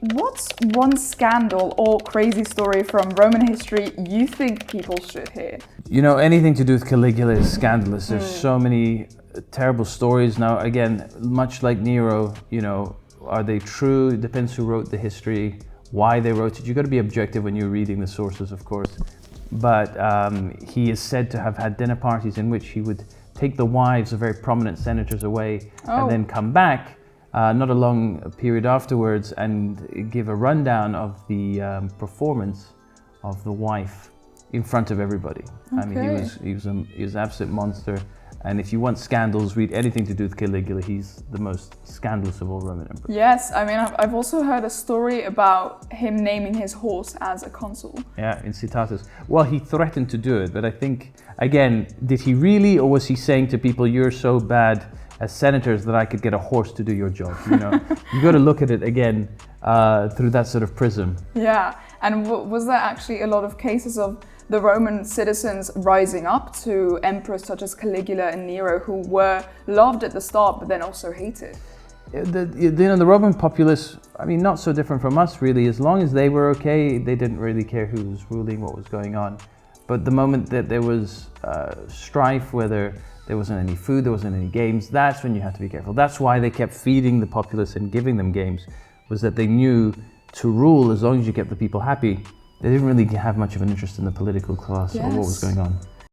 What's one scandal or crazy story from Roman history you think people should hear? You know, anything to do with Caligula is scandalous. There's so many terrible stories. Now, again, much like Nero, you know, are they true? It depends who wrote the history, why they wrote it. You've got to be objective when you're reading the sources, of course. But he is said to have had dinner parties in which he would take the wives of very prominent senators away and then come back, not a long period afterwards, and give a rundown of the performance of the wife in front of everybody. I mean, he was an absolute monster. And if you want scandals, read anything to do with Caligula. He's the most scandalous of all Roman emperors. Yes, I mean, I've also heard a story about him naming his horse as a consul. Yeah, in Citatus. Well, he threatened to do it, but I think, again, did he really, or was he saying to people, you're so bad as senators that I could get a horse to do your job? You know, you got to look at it again through that sort of prism. Yeah, and was there actually a lot of cases of the Roman citizens rising up to emperors such as Caligula and Nero, who were loved at the start but then also hated? The Roman populace, I mean, not so different from us really. As long as they were okay, they didn't really care who was ruling, what was going on. But the moment that there was strife, whether there wasn't any food, there wasn't any games, that's when you had to be careful. That's why they kept feeding the populace and giving them games, was that they knew to rule, as long as you kept the people happy, they didn't really have much of an interest in the political class or what was going on.